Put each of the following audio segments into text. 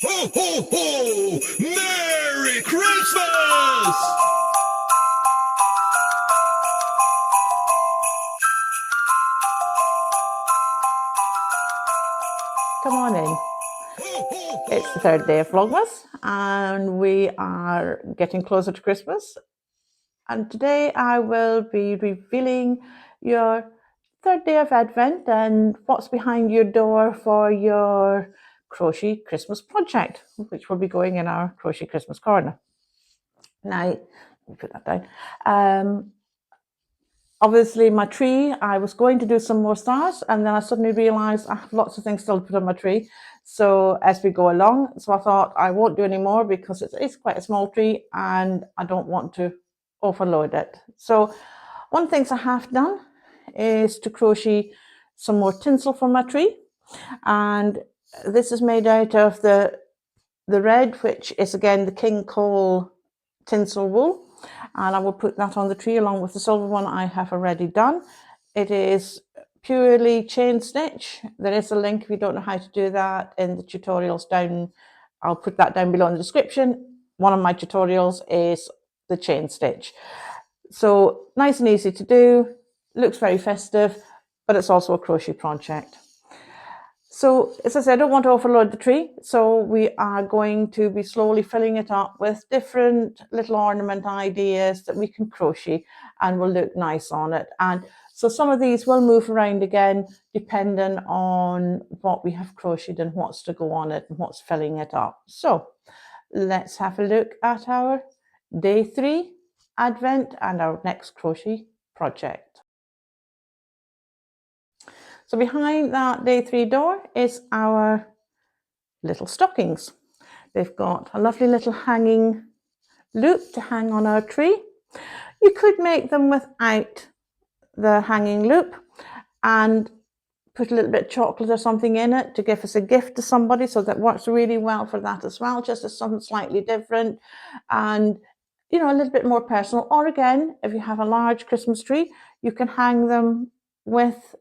Ho, ho, ho! Merry Christmas! Come on in. It's the third day of Vlogmas and we are getting closer to Christmas. And today I will be revealing your third day of Advent and what's behind your door for your Crochet Christmas project, which will be going in our Crochet Christmas Corner. Now, put that down. Obviously my tree, I was going to do some more stars and then I suddenly realized I have lots of things still to put on my tree. So as we go along, so I thought I won't do any more because it's quite a small tree and I don't want to overload it. So one of the things I have done is to crochet some more tinsel for my tree. And this is made out of the red, which is again the King Cole tinsel wool. And I will put that on the tree along with the silver one I have already done. It is purely chain stitch. There is a link if you don't know how to do that in the tutorials down. I'll put that down below in the description. One of my tutorials is the chain stitch. So nice and easy to do, looks very festive, but it's also a crochet project. So as I said, I don't want to overload the tree, so we are going to be slowly filling it up with different little ornament ideas that we can crochet and will look nice on it. And so some of these will move around again depending on what we have crocheted and what's to go on it and what's filling it up. So let's have a look at our day 3 Advent and our next crochet project. So behind that day 3 door is our little stockings. They've got a lovely little hanging loop to hang on our tree. You could make them without the hanging loop and put a little bit of chocolate or something in it to give us a gift to somebody, so that works really well for that as well, just as something slightly different and a little bit more personal. Or again, if you have a large Christmas tree, you can hang them with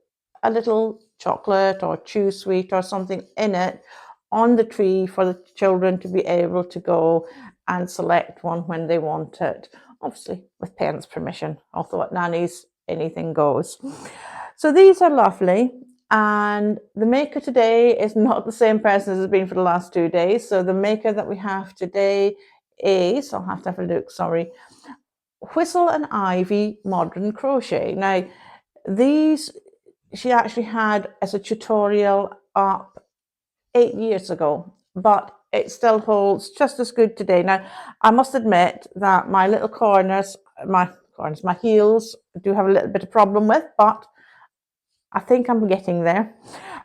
a little chocolate or chew sweet or something in it on the tree for the children to be able to go and select one when they want it, obviously with parents' permission, although at Nanny's anything goes. So these are lovely, and the maker today is not the same person as has been for the last 2 days. So the maker that we have today is, I'll have to have a look, sorry, Whistle and Ivy Modern Crochet. Now these she actually had as a tutorial up 8 years ago, but it still holds just as good today. Now I must admit that my little corners, my heels do have a little bit of problem with, but I think I'm getting there.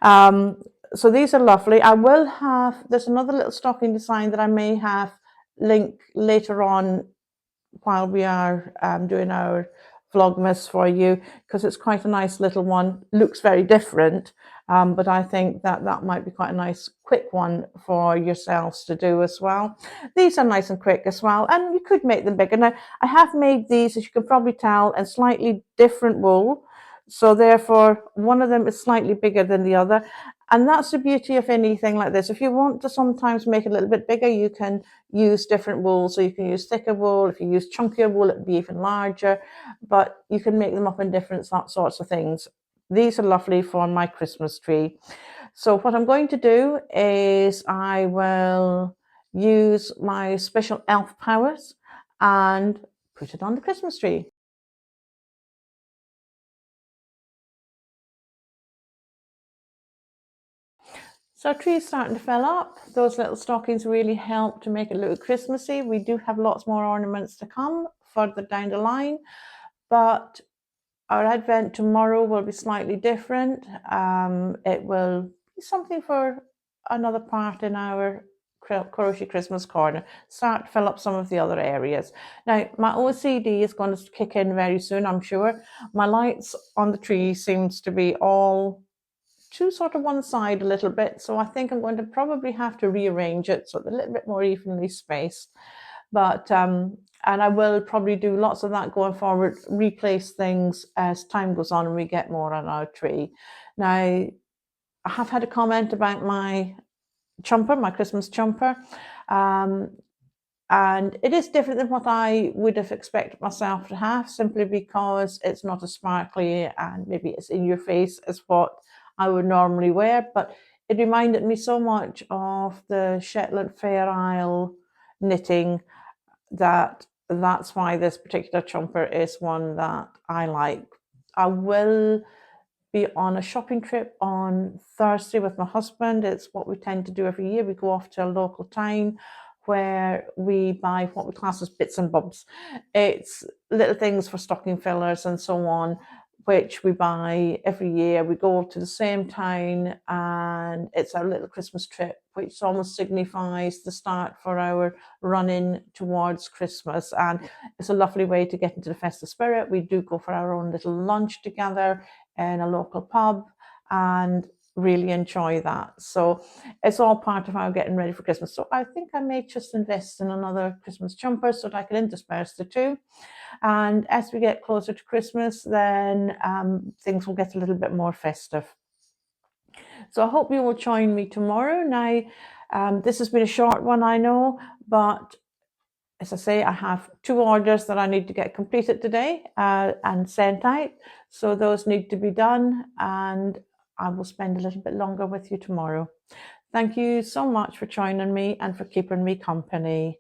So these are lovely. I will have, there's another little stocking design that I may have link later on while we are doing our Vlogmas for you, because it's quite a nice little one. Looks very different, but I think that that might be quite a nice quick one for yourselves to do as well. These are nice and quick as well, and you could make them bigger. Now I have made these, as you can probably tell, in slightly different wool, so therefore one of them is slightly bigger than the other. And that's the beauty of anything like this. If you want to sometimes make it a little bit bigger, you can use different wool. So you can use thicker wool. If you use chunkier wool, it would be even larger. But you can make them up in different sorts of things. These are lovely for my Christmas tree. So what I'm going to do is I will use my special elf powers and put it on the Christmas tree. So our tree is starting to fill up. Those little stockings really help to make it look Christmassy. We do have lots more ornaments to come further down the line, but our Advent tomorrow will be slightly different. It will be something for another part in our Crochet Christmas Corner. Start to fill up some of the other areas. Now, my OCD is going to kick in very soon, I'm sure. My lights on the tree seems to be all to sort of one side a little bit, so I think I'm going to probably have to rearrange it so it's a little bit more evenly spaced. But and I will probably do lots of that going forward, replace things as time goes on and we get more on our tree. Now I have had a comment about my jumper, my Christmas jumper. And it is different than what I would have expected myself to have, simply because it's not as sparkly and maybe it's in your face as what I would normally wear. But it reminded me so much of the Shetland Fair Isle knitting that's why this particular jumper is one that I like. I will be on a shopping trip on Thursday with my husband. It's what we tend to do every year. We go off to a local town where we buy what we class as bits and bobs. It's little things for stocking fillers and so on, which we buy every year. We go to the same town and it's our little Christmas trip, which almost signifies the start for our running towards Christmas. And it's a lovely way to get into the festive spirit. We do go for our own little lunch together in a local pub and really enjoy that. So it's all part of our getting ready for Christmas. So I think I may just invest in another Christmas jumper so that I can intersperse the two. And as we get closer to Christmas, then things will get a little bit more festive. So I hope you will join me tomorrow. Now, this has been a short one, I know, but as I say, I have 2 orders that I need to get completed today and sent out. So those need to be done, and I will spend a little bit longer with you tomorrow. Thank you so much for joining me and for keeping me company.